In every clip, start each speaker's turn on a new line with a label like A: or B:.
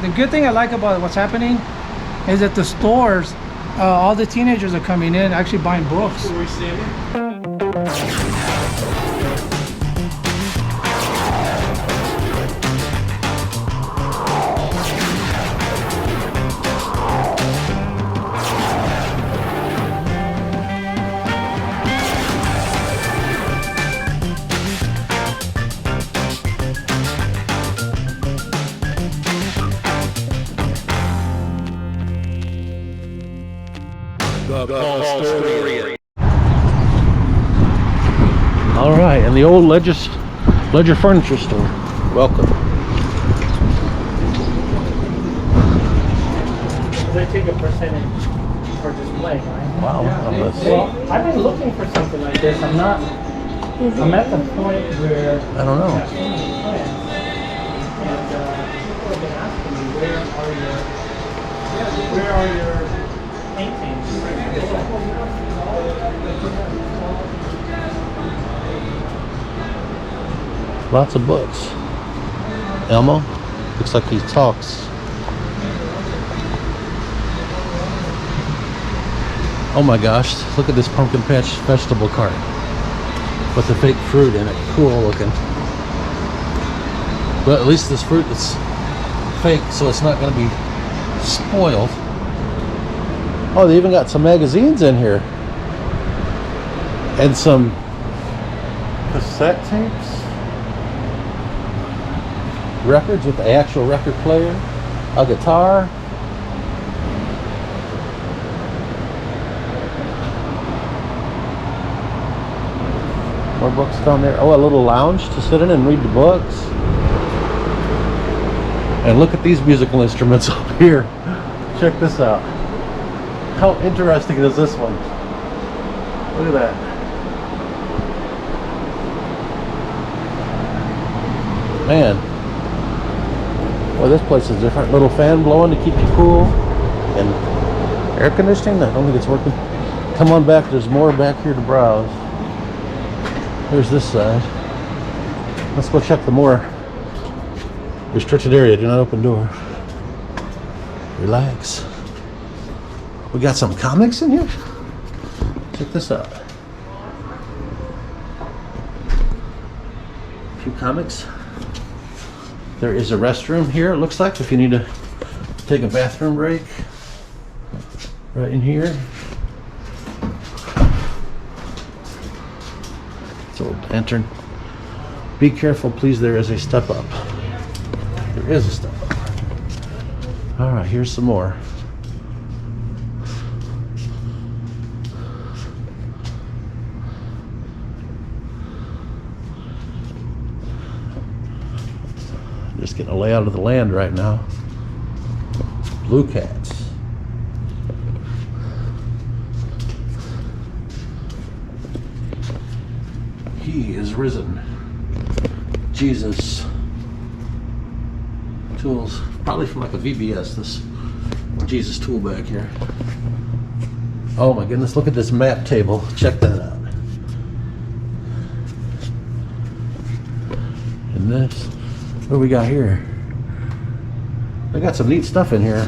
A: The good thing I like about what's happening is that the stores, all the teenagers are coming in actually buying books.
B: Where we standing?
C: All right, and the old Ledger Furniture Store. Welcome.
A: They take a percentage for display, right?
C: Wow.
A: Well, I've been looking for something like this. I'm at the point where
C: I don't know.
A: and people have been asking me, where are your paintings?
C: Lots of books. Elmo looks like he talks. Oh my gosh, look at this pumpkin patch vegetable cart with the fake fruit in it. Cool looking. But at least this fruit is fake, so it's not going to be spoiled. Oh, they even got some magazines in here. And some cassette tapes. Records with the actual record player. A guitar. More books down there. Oh, a little lounge to sit in and read the books. And look at these musical instruments up here. Check this out. How interesting is this one? Look at that. Man. Well, this place is different. Little fan blowing to keep you cool. And air conditioning? I don't think it's working. Come on back. There's more back here to browse. There's this side. Let's go check the more restricted area. Do not open door. Relax. We got some comics in here. Check this out. A few comics. There is a restroom here, it looks like, if you need to take a bathroom break. Right in here. So enter. Be careful, please. There is a step up. There is a step up. All right, here's some more. Just getting a layout of the land right now. Blue cats. He is risen. Jesus. Tools. Probably from like a VBS, this Jesus tool back here. Oh my goodness, look at this map table. Check that out. And this. What do we got here? They got some neat stuff in here.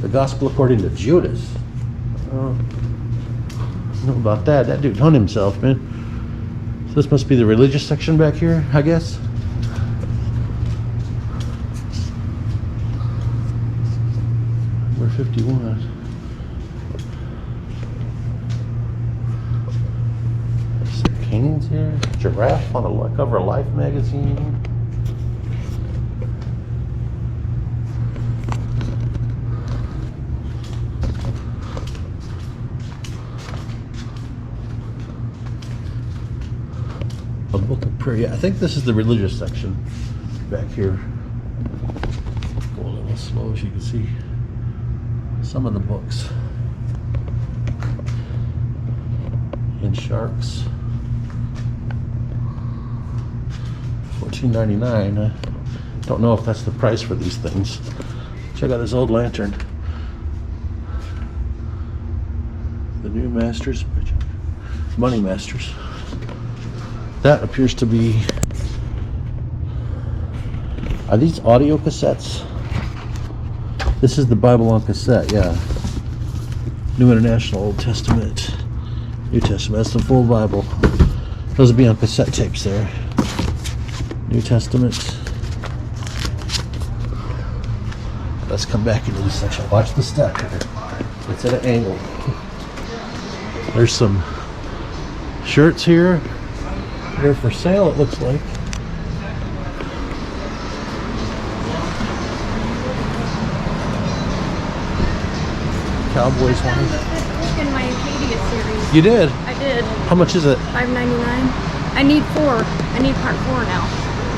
C: The Gospel according to Judas. Oh. I don't know about that. That dude hung himself, man. So this must be the religious section back here, I guess. Number 51. Some paintings here. Giraffe on the cover of Life magazine. A book of prayer. Yeah, I think this is the religious section back here. Go a little slow as you can see some of the books. In Sharks. $14.99. I don't know if that's the price for these things. Check out this old lantern. The New Masters, Money Masters. That appears to be, Are these audio cassettes? This is the Bible on cassette, yeah. New International, Old Testament, New Testament. That's the full Bible. Those would be on cassette tapes there. New Testament. Let's come back into this section. Watch the step here. It's at an angle. There's some shirts here. They're for sale, it looks like. Cowboys one.
B: In my Acadia series.
C: You did?
B: I did.
C: How much is it?
B: $5.99. I need 4. I need part 4 now.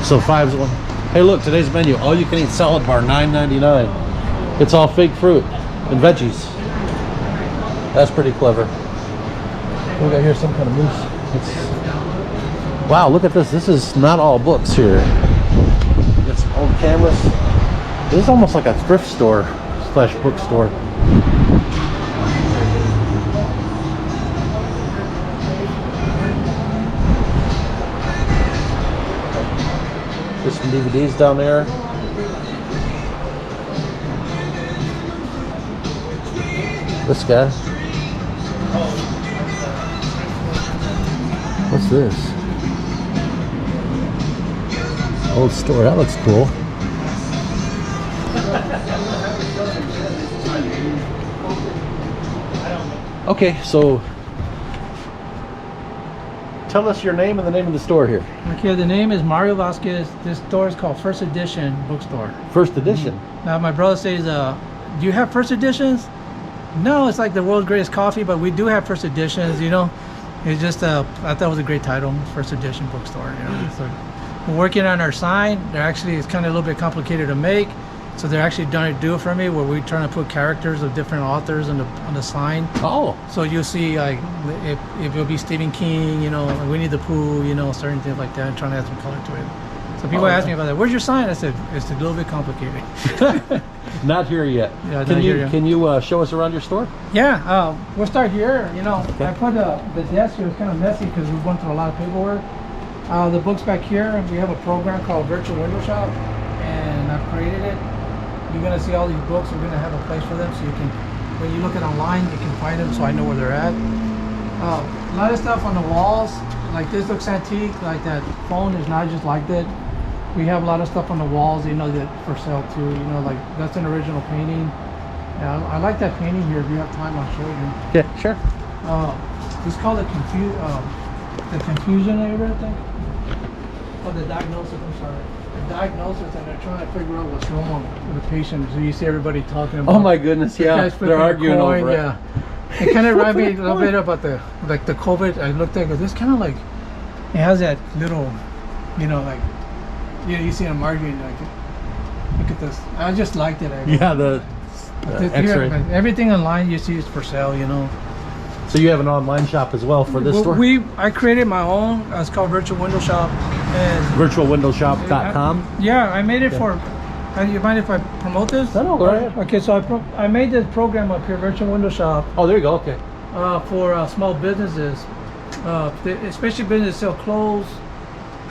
C: So 5's one. Hey, look, today's menu: all you can eat salad bar, $9.99. It's all fake fruit and veggies. That's pretty clever. We got here some kind of moose. Wow, look at this. This is not all books here. Got some old cameras. This is almost like a thrift store slash bookstore. There's some DVDs down there. This guy. What's this? Old store. That looks cool. Okay, so tell us your name and the name of the store here.
A: Okay, the name is Mario Vasquez. This store is called First Edition Bookstore.
C: First edition.
A: Now my brother says, do you have first editions? No, it's like the world's greatest coffee, but we do have first editions, you know. It's just, I thought it was a great title, First Edition Bookstore, you know. So we're working on our sign. They're actually, it's kind of a little bit complicated to make. So they're actually trying to do it for me, where we're trying to put characters of different authors on the sign.
C: Oh.
A: So you'll see, like, if it'll be Stephen King, you know, Winnie the Pooh, you know, certain things like that, and trying to add some color to it. So people ask me about that. Where's your sign? I said, it's a little bit complicated.
C: Not here yet.
A: Yeah,
C: can you show us around your store?
A: Yeah, we'll start here. You know,
C: Okay.
A: I put the desk here. It's kind of messy because we went through a lot of paperwork. The book's back here. We have a program called Virtual Window Shop, and I've created it. You're gonna see all these books. We're gonna have a place for them, so you can, when you look at online, you can find them. So I know where they're at. A lot of stuff on the walls, like this looks antique. Like that phone is not just like that. We have a lot of stuff on the walls, you know, that for sale too. You know, like that's an original painting. Yeah, I like that painting here. If you have time, I'll show you.
C: Yeah, sure.
A: It's called the confusionator, I think. Oh, the diagnosis. I'm sorry. The diagnosis, and they're trying to figure out what's wrong with the patient. So you see everybody talking about.
C: Oh my goodness!
A: the
C: Yeah,
A: guy's flipping
C: they're
A: a
C: arguing
A: coin,
C: over it.
A: Yeah. It kind of reminded me a little bit about the COVID. I looked at it. This kind of like it has that little, you know, like. Yeah, you see them arguing like, look at this. I just liked it.
C: Yeah, the X-ray.
A: Everything online you see is for sale, you know.
C: So you have an online shop as well for this store?
A: I created my own. It's called Virtual Window Shop. And
C: Virtualwindowshop.com?
A: Yeah, I made it for. You mind if I promote this?
C: No, go ahead.
A: Okay, so I made this program up here, Virtual Window Shop.
C: Oh, there you go. Okay.
A: For small businesses, especially businesses sell clothes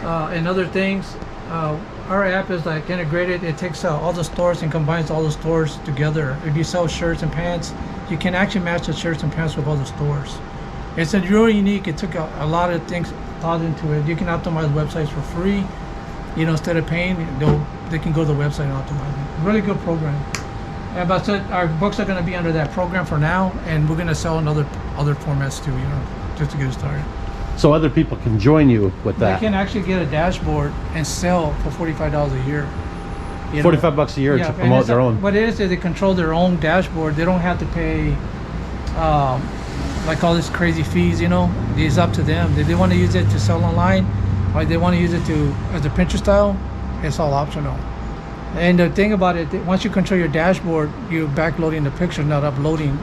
A: and other things. Our app is like integrated. It takes all the stores and combines all the stores together. If you sell shirts and pants, you can actually match the shirts and pants with all the stores. It's really unique. It took a lot of things thought into it. You can optimize websites for free. You know, instead of paying, they can go to the website and optimize it. Really good program. And but our books are going to be under that program for now, and we're going to sell in other formats too. You know, just to get it started.
C: So other people can join you with that.
A: They can actually get a dashboard and sell for $45 a year. You know?
C: $45 a year to promote their own.
A: What it is they control their own dashboard. They don't have to pay like all these crazy fees, you know. It's up to them. If they want to use it to sell online, or they want to use it as a Pinterest style, it's all optional. And the thing about it, once you control your dashboard, you're backloading the picture, not uploading.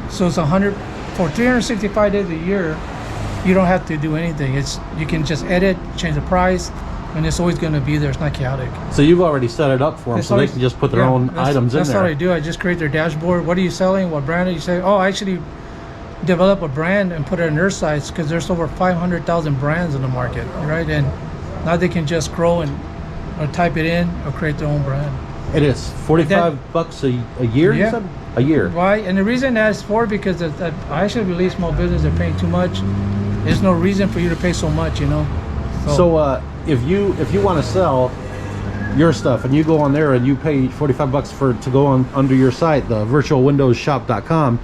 A: So it's 365 days a year. You don't have to do anything. You can just edit, change the price, and it's always going to be there. It's not chaotic.
C: So you've already set it up for them, so they can just put their own items in there.
A: That's all I do. I just create their dashboard. What are you selling? What brand are you selling? Oh, I actually develop a brand and put it on their sites because there's over 500,000 brands in the market, right? And now they can just grow and or type it in or create their own brand.
C: It is $45 a year. You
A: Yeah.
C: said? A year.
A: Why? And the reason that's for because I actually believe small business are paying too much. There's no reason for you to pay so much, you know.
C: So if you want to sell your stuff and you go on there and you pay $45 to go on under your site, the virtualwindowsshop.com,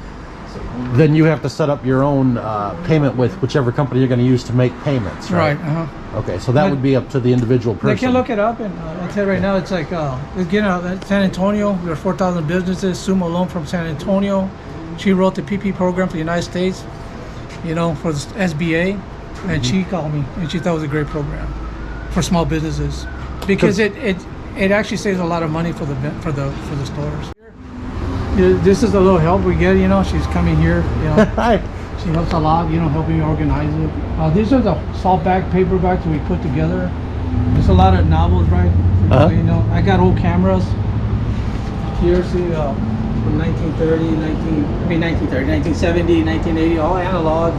C: then you have to set up your own payment with whichever company you're going to use to make payments, right? Okay, so that would be up to the individual person.
A: They can look it up, and I'll tell you right now, it's like again, San Antonio. There are 4,000 businesses. Sue Malone from San Antonio, she wrote the PP program for the United States, you know, for the SBA, and she called me and she thought it was a great program for small businesses because it actually saves a lot of money for the stores. This is a little help we get, you know. She's coming here, you know.
C: Hi.
A: She helps a lot, you know, helping me organize it. These are the salt bag paperbacks we put together. There's a lot of novels, right? You know, I got old cameras here, see, from 1970, 1980, all analog,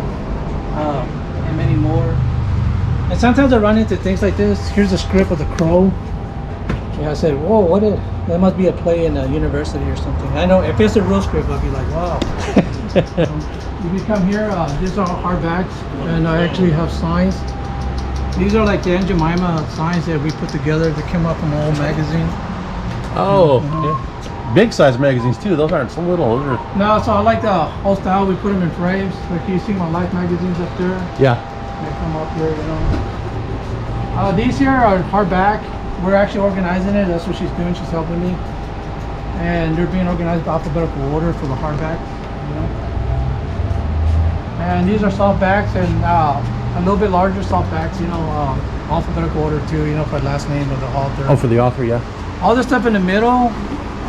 A: and many more. And sometimes I run into things like this. Here's a script of the Crow. Yeah, I said, whoa, that must be a play in a university or something. I know if it's a real script, I'll be like, wow. If you come here, these are hardbacks, and I actually have signs. These are like the Aunt Jemima signs that we put together that came up from an old magazine.
C: Oh, yeah. Big size magazines too. Those aren't so little. Those are...
A: No, so I like the whole style. We put them in frames. Like you see my Life magazines up there.
C: Yeah.
A: They come up here, you know. These here are hardback. We're actually organizing it. That's what she's doing. She's helping me. And they're being organized in alphabetical order for the hardback, you know. And these are softbacks and a little bit larger softbacks, you know, alphabetical order too, you know, for the last name of the author.
C: Oh, for the author, yeah.
A: All this stuff in the middle,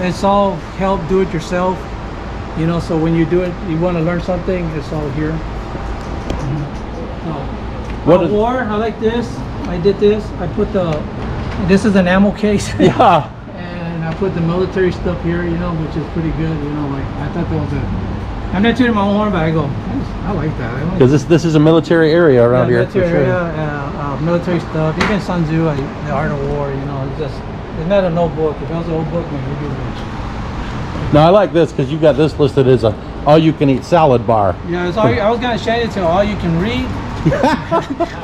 A: it's all help do it yourself, you know. So when you do it, you want to learn something, it's all here. I like this. I did this. I put this is an ammo case.
C: Yeah.
A: And I put the military stuff here, you know, which is pretty good, you know. Like I thought that was I'm not tooting my own horn, but I go, I like that.
C: Because this is a military area around here.
A: Military area, military stuff. Even Sun Tzu, the Art of War, you know, it's not a no book. If it was an old book, man, you'd be rich.
C: Now I like this because you got this listed as a all-you-can-eat salad bar.
A: Yeah, it's I was gonna change it to all you can read.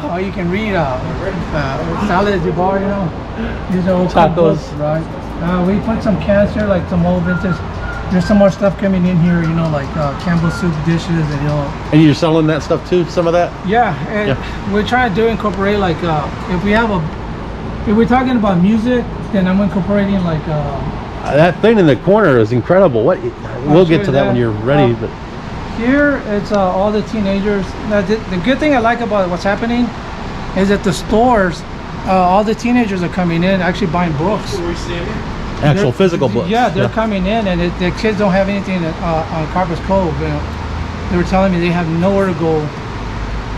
A: All you can read salad at your bar, you know. These are old
C: tacos,
A: right? We put some cans here, like some old vintage. There's some more stuff coming in here, you know, like Campbell's soup dishes, and you know.
C: And you're selling that stuff too, some of that?
A: Yeah, and we're trying to incorporate like if we're talking about music, then I'm incorporating like
C: that thing in the corner is incredible. We'll get to that when you're ready. But
A: here it's all the teenagers. The good thing I like about what's happening is that the stores, all the teenagers are coming in actually buying books.
C: Actual physical books.
A: Yeah, they're coming in, and the kids don't have anything on Copperas Cove. You know, they were telling me they have nowhere to go,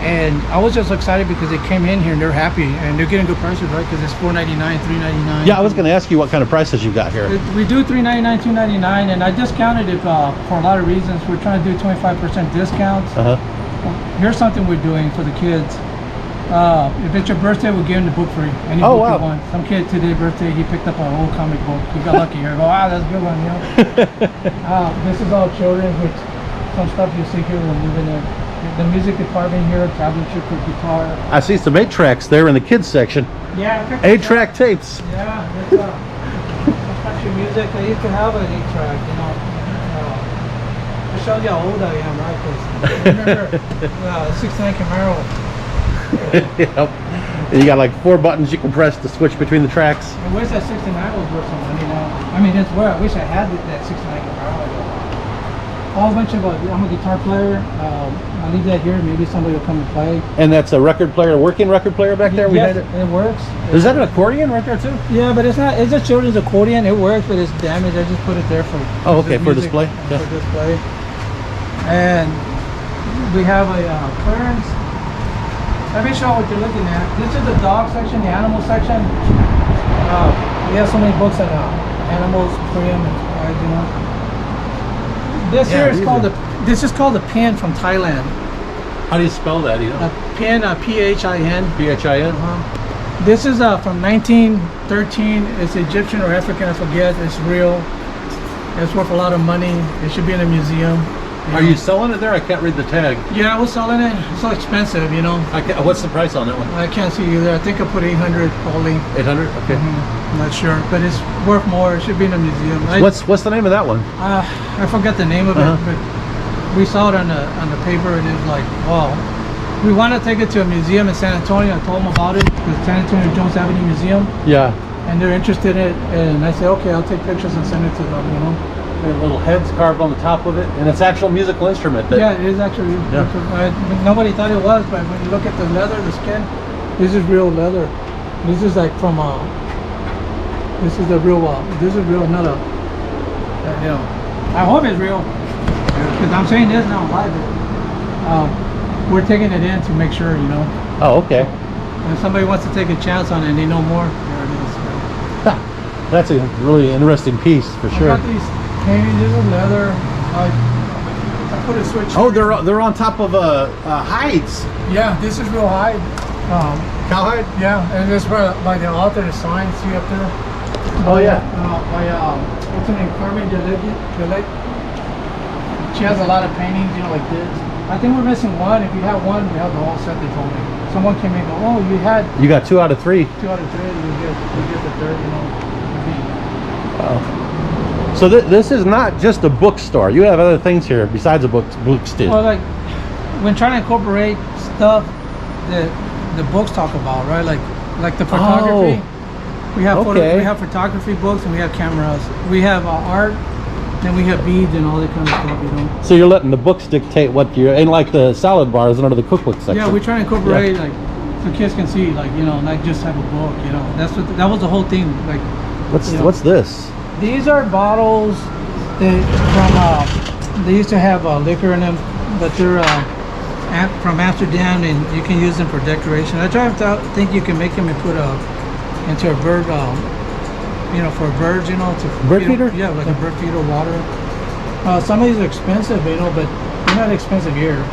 A: and I was just excited because they came in here and they're happy and they're getting good prices, right? Because it's $4.99, $3.99.
C: Yeah, I was going to ask you what kind of prices you got here.
A: We do $3.99, $2.99, and I discounted it for a lot of reasons. We're trying to do 25% discounts. Here's something we're doing for the kids. If it's your birthday, we'll give him the book free. Any book you want. Some kid today's birthday, he picked up an old comic book. He got lucky here. Go, that's a good one, you know. This is all children, which some stuff you see here when moving in. The music department here, tablature for guitar.
C: I see some 8-tracks there in the kids section.
A: Yeah,
C: 8-track tapes.
A: Yeah, it's country music. I used to have an 8-track, you know. It shows you how old I am, right? Because I remember 69 Camaro.
C: Yep. And you got like 4 buttons you can press to switch between the tracks.
A: I wish that 69 was worth some money now. I mean, it's where I wish I had that 69 Camaro. All a bunch of I'm a guitar player. I'll leave that here. Maybe somebody will come and play.
C: And that's a record player, a working record player back there?
A: Yes, it works.
C: Is that an accordion right there too?
A: Yeah, but it's not. It's a children's accordion. It works, but it's damaged. I just put it there for.
C: Oh, okay, for display.
A: Yeah. For display. And we have a clearance. Let me show what you're looking at. This is the dog section, the animal section. We have so many books on animals, Korean, and you know. This here is called this is called a pin from Thailand.
C: How do you spell that? You know?
A: A pin, P-H-I-N.
C: P-H-I-N?
A: This is from 1913. It's Egyptian or African, I forget. It's real. It's worth a lot of money. It should be in a museum.
C: Are you selling it there? I can't read the tag.
A: Yeah, I was selling it. It's so expensive, you know.
C: What's the price on that one?
A: I can't see either. I think I put 800 probably.
C: 800? Okay.
A: I'm not sure, but it's worth more. It should be in a museum.
C: What's the name of that one?
A: I forget the name of it, but we saw it on the paper, and it was like, wow. We want to take it to a museum in San Antonio. I told them about it, the San Antonio Jones Avenue Museum.
C: Yeah.
A: And they're interested in it, and I said, okay, I'll take pictures and send it to them, you know.
C: Little heads carved on the top of it, and it's actual musical instrument.
A: Yeah, it is actually.
C: Yeah.
A: Nobody thought it was, but when you look at the leather, the skin, this is real leather. This is like from this is the real. This is real, not a. You know, I hope it's real, because I'm saying this now live. We're taking it in to make sure, you know.
C: Oh, okay.
A: If somebody wants to take a chance on it and they know more, there it is.
C: That's a really interesting piece for sure.
A: I got these paintings. This is leather. I put a switch.
C: Oh, they're on top of hides.
A: Yeah, this is real hide.
C: Cowhide?
A: Yeah, and this by the author, the sign, see up there?
C: Oh, yeah.
A: By what's her name, Carmen Delegate. She has a lot of paintings, you know, like this. I think we're missing one. If you have one, we have the whole set, they told me. Someone came in and go, oh, you got
C: 2 out of 3.
A: 2 out of 3, you get the third, you know.
C: Wow. So this is not just a bookstore. You have other things here besides a bookstore.
A: Well, like, when trying to incorporate stuff that the books talk about, right? Like the photography. We have we have photography books, and we have cameras. We have art, and we have beads and all that kind of stuff, you know.
C: So you're letting the books dictate what you're, and like the salad bars under the cookbook section.
A: Yeah, we try to incorporate like so kids can see, like, you know, not just have a book, you know. That was the whole thing. Like,
C: what's this?
A: These are bottles that they used to have liquor in them, but they're from Amsterdam, and you can use them for decoration. I try to think you can make them and put into a bird, you know, for birds, you know, to
C: bird feeder.
A: Yeah, like a bird feeder, water. Some of these are expensive, you know, but they're not expensive here.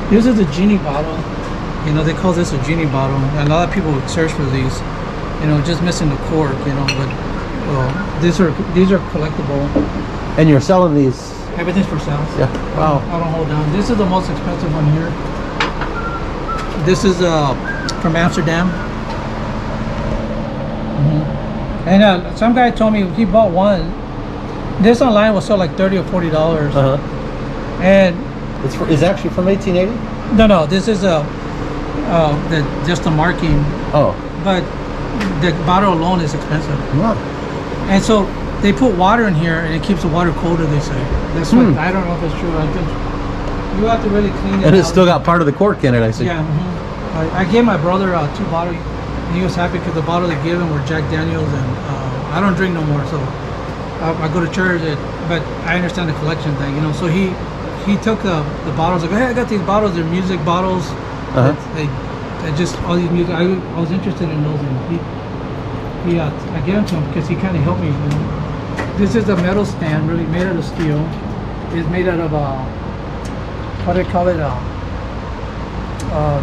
A: This is a genie bottle. You know, they call this a genie bottle, and a lot of people search for these. You know, just missing the cork, you know, but these are collectible.
C: And you're selling these?
A: Everything's for sale.
C: Yeah. Wow.
A: I don't hold down. This is the most expensive one here. This is from Amsterdam. And some guy told me he bought one. This online will sell like $30 or $40. And
C: it's actually from 1880.
A: No, this is just the marking.
C: Oh.
A: But the bottle alone is expensive.
C: Wow.
A: And so they put water in here, and it keeps the water colder, they say. That's what, I don't know if it's true. You have to really clean it.
C: And it's still got part of the cork in it, I see.
A: Yeah. I gave my brother 2 bottles. He was happy because the bottle they gave him were Jack Daniels, and I don't drink no more, so I go to church. But I understand the collection thing, you know. So he took the bottles. Like, hey, I got these bottles. They're music bottles. They just all these music. I was interested in those, and I gave them to him because he kind of helped me. You know? This is a metal stand, really made out of steel. It's made out of what do they call it?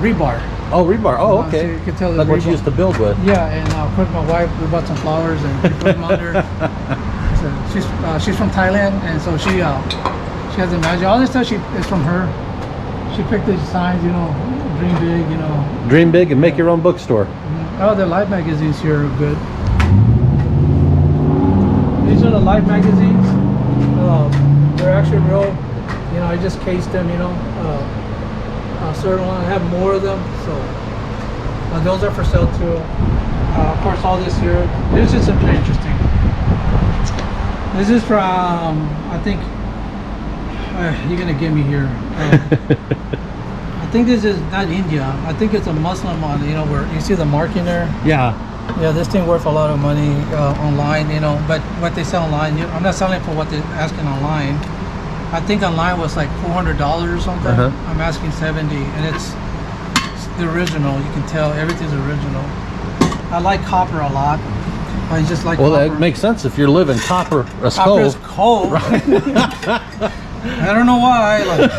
A: Rebar.
C: Oh, rebar. Oh, okay.
A: So you can tell
C: like what you used to build with.
A: Yeah, and of course my wife, we bought some flowers and we put them under. So she's from Thailand, and so she has the magic. All this stuff is from her. She picked these signs, you know, dream big, you know.
C: Dream big and make your own bookstore.
A: Oh, the Life magazines here are good. These are the Life magazines. They're actually real. You know, I just cased them, you know. Certain one, I have more of them, so those are for sale too. Of course, all this here. This is something interesting. This is from, I think, you're gonna get me here. I think this is not India. I think it's a Muslim one. You know, where you see the marking there.
C: Yeah.
A: Yeah, this thing worth a lot of money online. You know, but what they sell online, I'm not selling for what they're asking online. I think online was like $400 or something. I'm asking 70, and it's the original. You can tell everything's original. I like copper a lot. I just like. Well, copper.
C: That makes sense if you're living Copperas
A: Cove. Right? I don't know why. Like,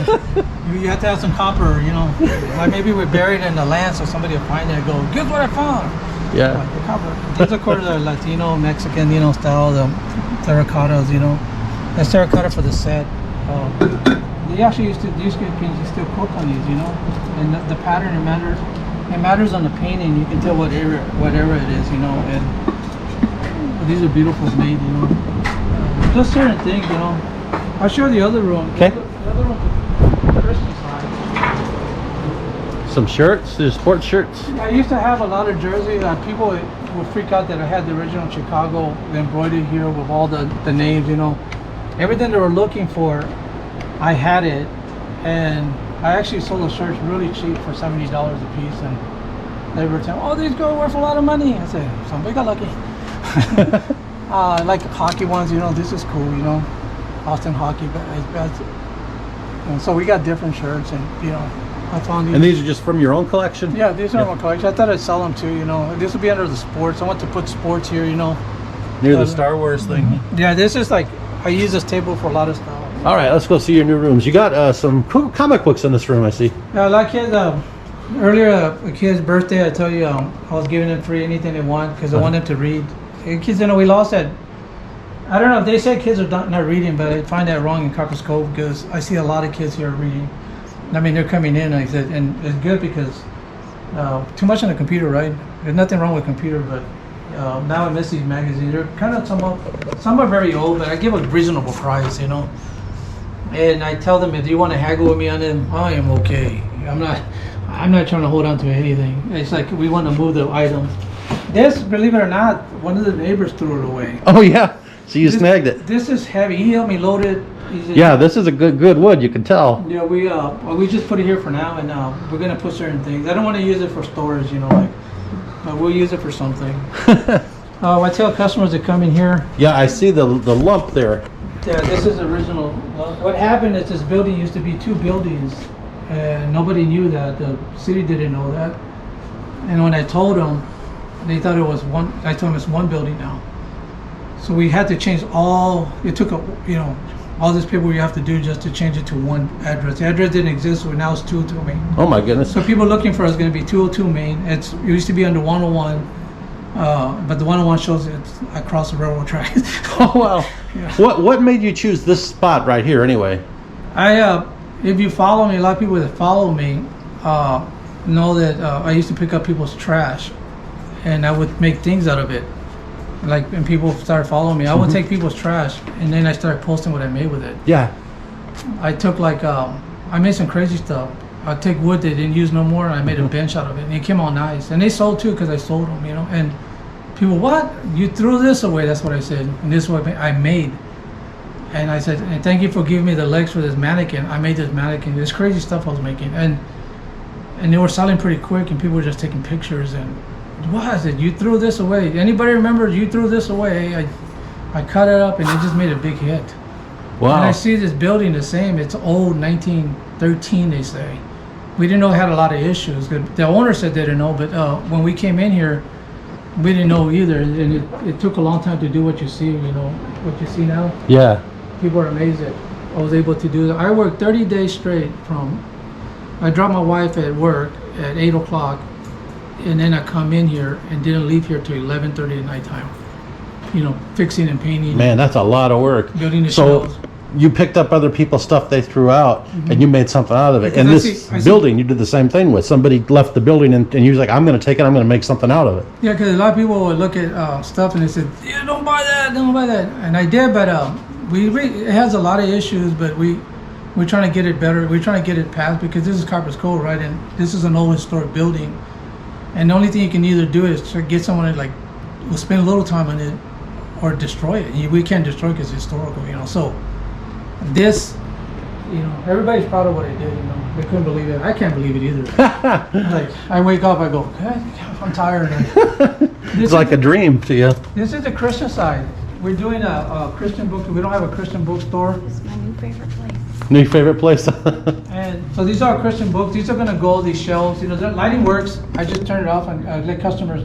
A: you have to have some copper, you know. Like maybe we're buried in the land, so somebody will find it and go, "Guess what I found."
C: Yeah.
A: The copper. These of course are Latino, Mexican, style, the terracottas, That's terracotta for the set. They actually these paintings, you still cook on these, And the pattern, it matters on the painting. You can tell what era it is, And these are beautiful made, Just certain things, I'll show you the other room.
C: Okay.
A: The other room, the Christmas side.
C: Some shirts, there's sports shirts.
A: I used to have a lot of jerseys. People would freak out that I had the original Chicago, the embroidered here with all the names, Everything they were looking for, I had it. And I actually sold the shirts really cheap for $70 a piece. And they were telling, oh, these go worth a lot of money. I said, somebody got lucky. Like hockey ones, this is cool, Austin hockey. But and so we got different shirts, and I found these.
C: And these are just from your own collection?
A: Yeah, these are my collection. I thought I'd sell them too, This would be under the sports. I want to put sports here,
C: Near the Star Wars thing?
A: Yeah, this is like, I use this table for a lot of stuff.
C: All right, let's go see your new rooms. You got some cool comic books in this room, I see.
A: Yeah, like earlier, a kid's birthday, I tell you, I was giving them free anything they want because I want them to read. Kids, we lost that. I don't know if they say kids are not reading, but I find that wrong in Copperas Cove because I see a lot of kids here reading. I mean, they're coming in, like I said, and it's good because too much on the computer, right? There's nothing wrong with computer, but now I miss these magazines. They're kind of some are very old, but I give a reasonable price, And I tell them if you want to haggle with me on them, I am okay. I'm not trying to hold on to anything. It's like we want to move the item. This, believe it or not, one of the neighbors threw it away.
C: Oh yeah, so you snagged it.
A: This is heavy. He helped me load it.
C: Yeah, this is a good wood. You can tell.
A: Yeah, we just put it here for now, and we're gonna put certain things. I don't want to use it for storage, we'll use it for something. I tell customers to come in here.
C: Yeah, I see the lump there.
A: Yeah, this is original. What happened is this building used to be 2 buildings, and nobody knew that. The city didn't know that. And when I told them, they thought it was one. I told them it's 1 building now. So we had to change all. It took all this paperwork you have to do just to change it to 1 address. The address didn't exist, so now it's 202 Main.
C: Oh my goodness.
A: So people looking for us is going to be 202 Main. It used to be under 101, but the 101 shows it's across the railroad tracks.
C: Oh wow.
A: Yeah.
C: What made you choose this spot right here anyway?
A: If you follow me, a lot of people that follow me know that I used to pick up people's trash, and I would make things out of it. Like, and people started following me. I would take people's trash, and then I started posting what I made with it.
C: Yeah.
A: I took I made some crazy stuff. I'd take wood they didn't use no more, and I made a bench out of it, and it came all nice. And they sold too, because I sold them, And people, what? You threw this away? That's what I said. And this is what I made. And I said, and thank you for giving me the legs for this mannequin. I made this mannequin. This crazy stuff I was making, and they were selling pretty quick, and people were just taking pictures. And what? I said, you threw this away. Anybody remember you threw this away? I cut it up, and it just made a big hit.
C: Wow.
A: And I see this building the same. It's old, 1913, they say. We didn't know it had a lot of issues. The owner said they didn't know, but when we came in here, we didn't know either. And it took a long time to do what you see, what you see now.
C: Yeah.
A: People are amazed that I was able to do that. I worked 30 days straight I dropped my wife at work at 8 o'clock, and then I come in here and didn't leave here till 11:30 at nighttime. Fixing and painting.
C: Man, that's a lot of work.
A: Building the
C: So
A: shelves.
C: you picked up other people's stuff they threw out, and you made something out of it.
A: Because
C: And
A: I
C: this
A: see-
C: building, you did the same thing with. Somebody left the building, and you was like, I'm going to take it, I'm going to make something out of it.
A: Yeah, because a lot of people would look at stuff and they said, "Yeah, don't buy that, don't buy that." And I did, but it has a lot of issues, but we're trying to get it better. We're trying to get it passed because this is Copperas Cove, right? And this is an old historic building. And the only thing you can either do is to get someone that will spend a little time on it or destroy it. We can't destroy it because it's historical, So this, everybody's proud of what I did, They couldn't believe it. I can't believe it either. I wake up, I go, God, I'm tired.
C: It's like a dream to you.
A: This is the Christian side. We're doing a Christian book. We don't have a Christian bookstore.
B: This is my new favorite place.
C: New favorite place?
A: And so these are Christian books. These are going to go, these shelves. The lighting works. I just turn it off and I let customers,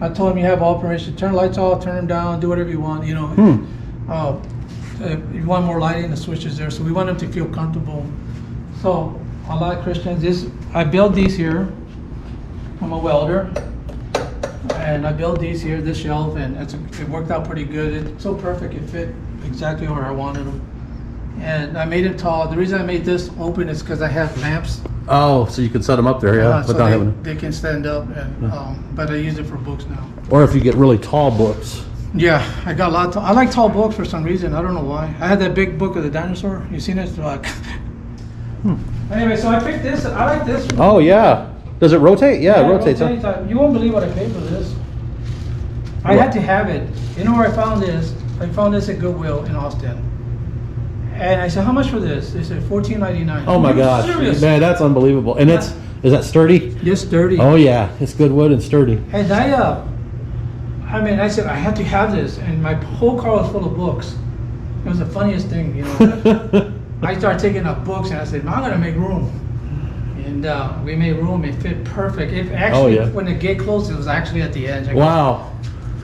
A: I told them you have all permission. Turn lights off, turn them down, do whatever you want. If you want more lighting, the switch is there. So we want them to feel comfortable. So a lot of Christians, I built these here. I'm a welder. And I built these here, this shelf, and it worked out pretty good. It's so perfect, it fit exactly where I wanted them. And I made it tall. The reason I made this open is because I have lamps.
C: Oh, so you can set them up there, yeah,
A: So
C: without having.
A: they can stand up, and but I use it for books now.
C: Or if you get really tall books.
A: Yeah, I got a lot. I like tall books for some reason. I don't know why. I had that big book of the dinosaur. You seen it? Like. Anyway, so I picked this. I like this one.
C: Oh yeah. Does it rotate? Yeah, it rotates. Huh?
A: You won't believe what I paid for this. I had to have it. You know where I found this? I found this at Goodwill in Austin. And I said, how much for this? They said $14.99.
C: Oh my gosh,
A: Serious?
C: man, that's unbelievable. And is that sturdy?
A: It's sturdy.
C: Oh yeah, it's good wood and sturdy.
A: And I said, I had to have this, and my whole car was full of books. It was the funniest thing, you know. I started taking up books, and I said, I'm gonna make room. And we made room. It fit perfect. It actually, when the gate closed, it was actually at the edge.
C: Wow.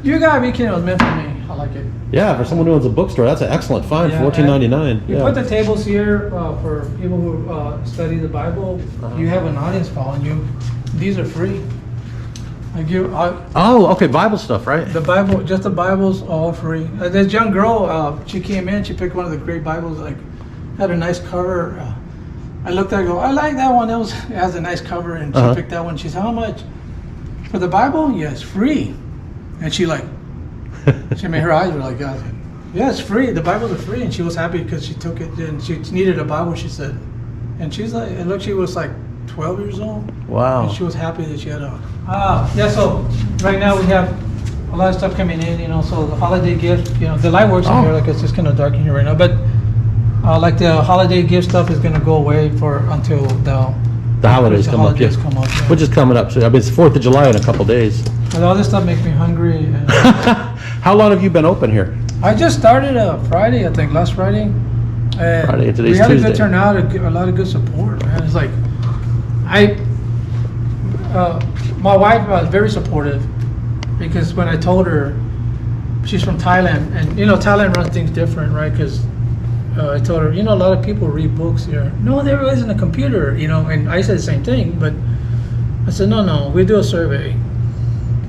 A: You gotta be kidding! It was meant for me. I like it.
C: Yeah, for someone who owns a bookstore, that's an excellent find.
A: Yeah,
C: $14.99.
A: You put the tables here for people who study the Bible. You have an audience following you. These are free.
C: Oh, okay, Bible stuff, right?
A: The Bible, just the Bibles, all free. This young girl, she came in. She picked one of the great Bibles. Like, had a nice cover. I looked at her, I go, I like that one. It has a nice cover, and she picked that one. She said, how much for the Bible? Yes, free. And she made her eyes were like, God, yeah, it's free. The Bibles are free, and she was happy because she took it, and she needed a Bible. She said, and she's like, it looked she was like 12 years old.
C: Wow.
A: And she was happy that she had a. So right now we have a lot of stuff coming in, you know. So the holiday gift, you know, the light works in here, like it's just kind of dark in here right now, but like the holiday gift stuff is going to go away until the
C: holidays come up, yeah. Which is coming up. So I mean, it's 4th of July in a couple days.
A: But all this stuff makes me hungry. And
C: How long have you been open here?
A: I just started Friday, I think, last Friday. And
C: Friday, today's
A: we had
C: Tuesday.
A: a good turnout, a lot of good support, man. It's like, my wife was very supportive because when I told her, she's from Thailand, and you know, Thailand runs things different, right? Because I told her, you know, a lot of people read books here. No, there isn't a computer, you know, and I said the same thing, but I said, no, we do a survey.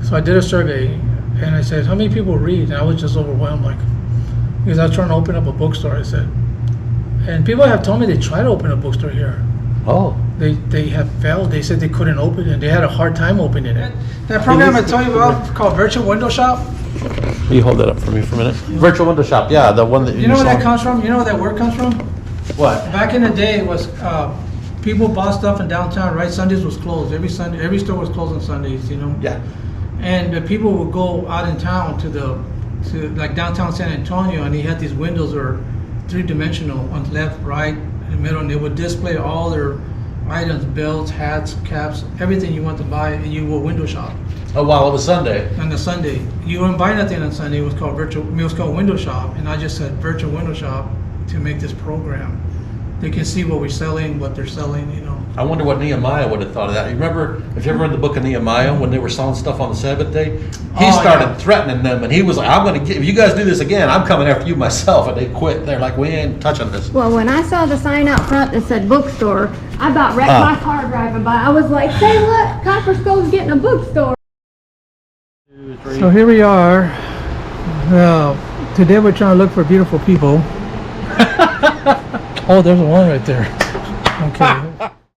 A: So I did a survey, and I said, how many people read? And I was just overwhelmed, like, because I was trying to open up a bookstore, I said. And people have told me they tried to open a bookstore here.
C: Oh.
A: They have failed. They said they couldn't open it. They had a hard time opening it. That program I told you about called Virtual Window Shop.
C: Will you hold that up for me for a minute? Virtual Window Shop, yeah, the one that
A: you know where that comes from? You know where that word comes from?
C: What?
A: Back in the day, it was people bought stuff in downtown, right? Sundays was closed. Every Sunday, every store was closed on Sundays, you know?
C: Yeah.
A: And the people would go out in town to like downtown San Antonio, and they had these windows that are three-dimensional on the left, right, and the middle, and they would display all their items, belts, hats, caps, everything you want to buy, and you will window shop.
C: Oh, wow, it was Sunday.
A: On the Sunday, you wouldn't buy nothing on Sunday. It was called window shop, and I just said virtual window shop to make this program. They can see what we're selling, what they're selling, you know.
C: I wonder what Nehemiah would have thought of that. You remember, if you ever read the book of Nehemiah, when they were selling stuff on the Sabbath day, he started threatening them, and he was like, if you guys do this again, I'm coming after you myself. And they quit. They're like, we ain't touching this.
B: Well, when I saw the sign out front that said bookstore, I about wrecked my car driving by. I was like, say what? Copperas Cove's getting a bookstore.
A: So here we are. Today we're trying to look for beautiful people. Oh, there's one right there. Okay.